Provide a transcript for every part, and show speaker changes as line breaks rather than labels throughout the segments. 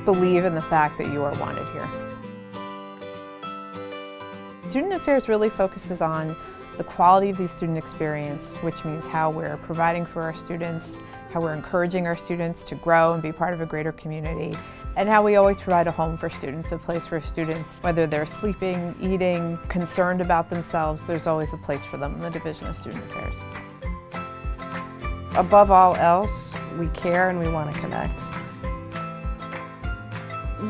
believe in the fact that you are wanted here. Student Affairs really focuses on the quality of the student experience, which means how we're providing for our students, how we're encouraging our students to grow and be part of a greater community, and how we always provide a home for students, a place for students, whether they're sleeping, eating, concerned about themselves, there's always a place for them in the Division of Student Affairs.
Above all else, we care and we want to connect.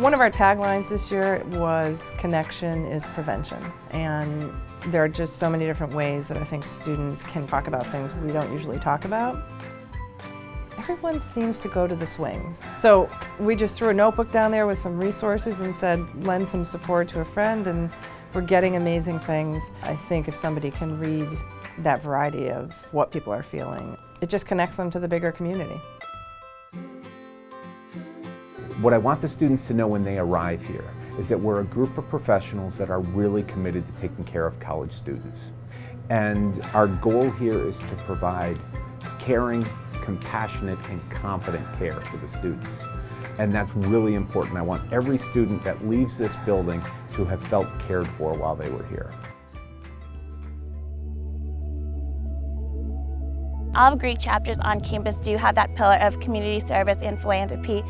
One of our taglines this year was "Connection is prevention," and there are just so many different ways that I think students can talk about things we don't usually talk about. Everyone seems to go to the swings. So we just threw a notebook down there with some resources and said, lend some support to a friend, and we're getting amazing things. I think if somebody can read that variety of what people are feeling, it just connects them to the bigger community.
What I want the students to know when they arrive here is that we're a group of professionals that are really committed to taking care of college students. And our goal here is to provide caring, compassionate, and confident care for the students. And that's really important. I want every student that leaves this building to have felt cared for while they were here.
All Greek chapters on campus do have that pillar of community service and philanthropy.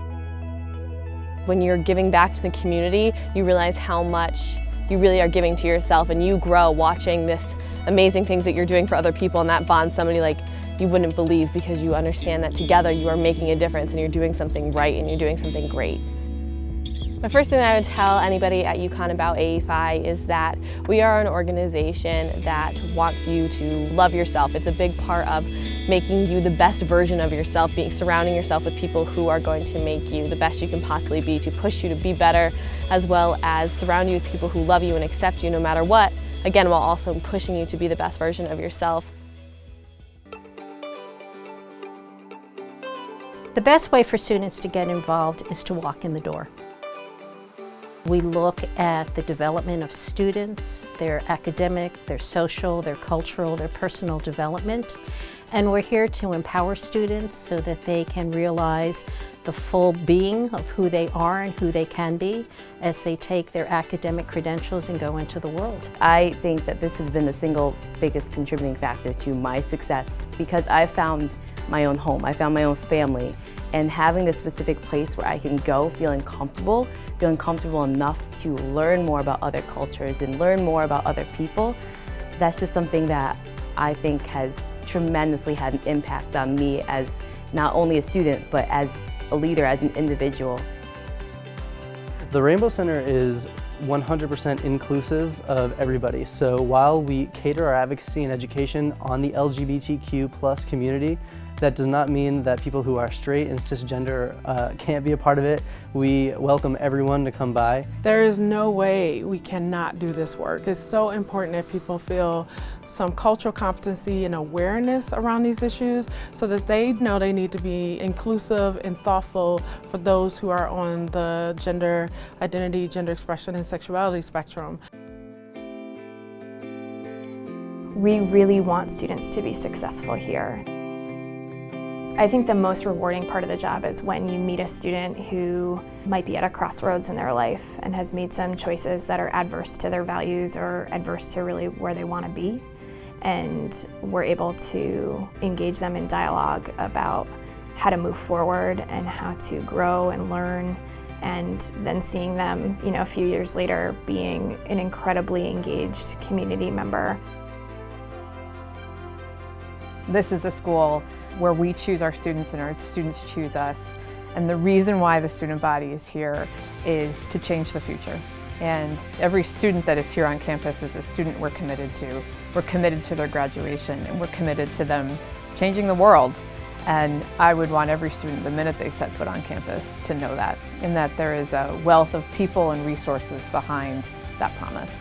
When you're giving back to the community, you realize how much you really are giving to yourself, and you grow watching this amazing things that you're doing for other people, and that bonds somebody like you wouldn't believe, because you understand that together you are making a difference and you're doing something right and you're doing something great. The first thing that I would tell anybody at UConn about AEFI is that we are an organization that wants you to love yourself. It's a big part of making you the best version of yourself, surrounding yourself with people who are going to make you the best you can possibly be, to push you to be better, as well as surround you with people who love you and accept you no matter what, again, while also pushing you to be the best version of yourself.
The best way for students to get involved is to walk in the door. We look at the development of students, their academic, their social, their cultural, their personal development, and we're here to empower students so that they can realize the full being of who they are and who they can be as they take their academic credentials and go into the world.
I think that this has been the single biggest contributing factor to my success, because I found my own home, I found my own family, and having this specific place where I can go feeling comfortable enough to learn more about other cultures and learn more about other people, that's just something that I think has tremendously had an impact on me as not only a student, but as a leader, as an individual.
The Rainbow Center is 100% inclusive of everybody. So while we cater our advocacy and education on the LGBTQ+ community, that does not mean that people who are straight and cisgender can't be a part of it. We welcome everyone to come by.
There is no way we cannot do this work. It's so important that people feel some cultural competency and awareness around these issues so that they know they need to be inclusive and thoughtful for those who are on the gender identity, gender expression, and sexuality spectrum.
We really want students to be successful here. I think the most rewarding part of the job is when you meet a student who might be at a crossroads in their life and has made some choices that are adverse to their values or adverse to really where they want to be. And we're able to engage them in dialogue about how to move forward and how to grow and learn, and then seeing them, a few years later being an incredibly engaged community member.
This is a school where we choose our students and our students choose us. And the reason why the student body is here is to change the future. And every student that is here on campus is a student we're committed to. We're committed to their graduation, and we're committed to them changing the world. And I would want every student, the minute they set foot on campus, to know that, and that there is a wealth of people and resources behind that promise.